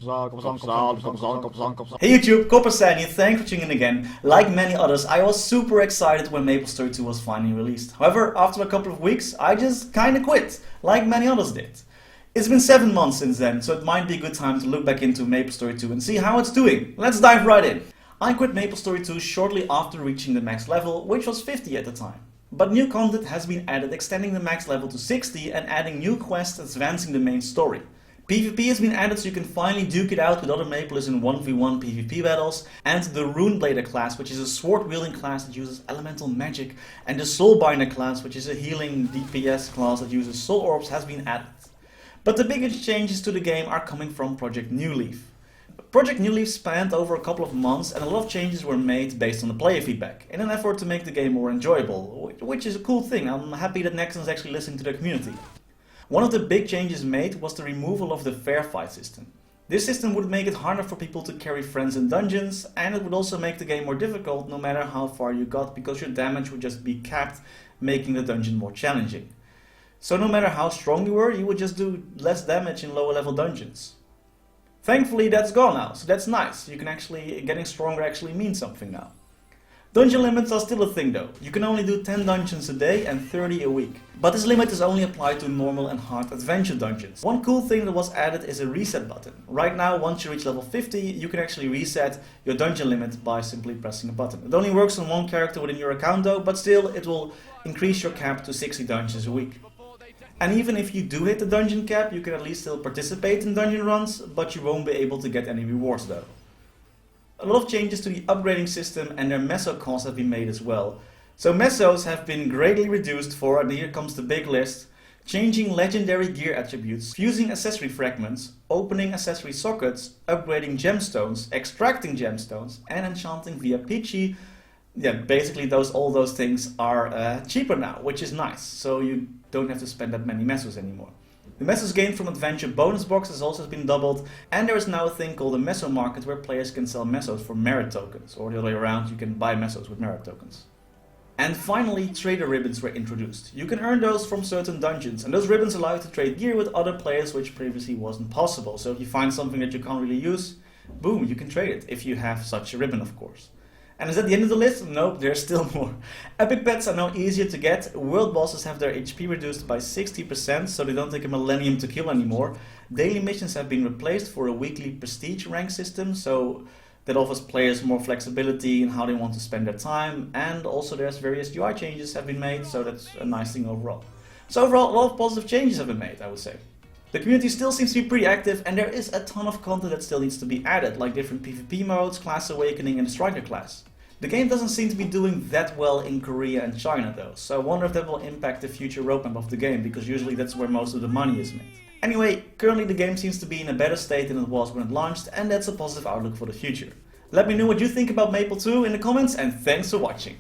Hey YouTube, Coppersan here, thanks for tuning in again. Like many others, I was super excited when MapleStory2 was finally released. However, after a couple of weeks, I just kinda quit, like many others did. It's been 7 months since then, so it might be a good time to look back into MapleStory2 and see how it's doing. Let's dive right in. I quit MapleStory2 shortly after reaching the max level, which was 50 at the time. But new content has been added, extending the max level to 60 and adding new quests advancing the main story. PvP has been added so you can finally duke it out with other Maplers in 1v1 PvP battles, and the Runeblader class, which is a sword-wielding class that uses elemental magic, and the Soulbinder class, which is a healing DPS class that uses soul orbs, has been added. But the biggest changes to the game are coming from Project New Leaf. Project New Leaf spanned over a couple of months and a lot of changes were made based on the player feedback, in an effort to make the game more enjoyable, which is a cool thing. I'm happy that Nexon is actually listening to the community. One of the big changes made was the removal of the fair fight system. This system would make it harder for people to carry friends in dungeons, and it would also make the game more difficult no matter how far you got, because your damage would just be capped, making the dungeon more challenging. So no matter how strong you were, you would just do less damage in lower level dungeons. Thankfully that's gone now, so that's nice. Getting stronger actually means something now. Dungeon limits are still a thing though. You can only do 10 dungeons a day and 30 a week. But this limit is only applied to normal and hard adventure dungeons. One cool thing that was added is a reset button. Right now, once you reach level 50, you can actually reset your dungeon limit by simply pressing a button. It only works on one character within your account though, but still it will increase your cap to 60 dungeons a week. And even if you do hit the dungeon cap, you can at least still participate in dungeon runs, but you won't be able to get any rewards though. A lot of changes to the upgrading system and their meso costs have been made as well. So mesos have been greatly reduced for, and here comes the big list, changing legendary gear attributes, fusing accessory fragments, opening accessory sockets, upgrading gemstones, extracting gemstones, and enchanting via Peachy. Yeah, basically all those things are cheaper now, which is nice, so you don't have to spend that many mesos anymore. The mesos gained from adventure bonus boxes also has been doubled, and there is now a thing called a meso market where players can sell mesos for merit tokens, or the other way around, you can buy mesos with merit tokens. And finally, trader ribbons were introduced. You can earn those from certain dungeons, and those ribbons allow you to trade gear with other players, which previously wasn't possible. So if you find something that you can't really use, boom, you can trade it, if you have such a ribbon of course. And is that the end of the list? Nope, there's still more. Epic pets are now easier to get, world bosses have their HP reduced by 60%, so they don't take a millennium to kill anymore. Daily missions have been replaced for a weekly prestige rank system, so that offers players more flexibility in how they want to spend their time, and also there's various UI changes have been made, so that's a nice thing overall. So overall, a lot of positive changes have been made, I would say. The community still seems to be pretty active, and there is a ton of content that still needs to be added, like different PvP modes, class awakening and the striker class. The game doesn't seem to be doing that well in Korea and China though, so I wonder if that will impact the future roadmap of the game, because usually that's where most of the money is made. Anyway, currently the game seems to be in a better state than it was when it launched, and that's a positive outlook for the future. Let me know what you think about Maple 2 in the comments, and thanks for watching.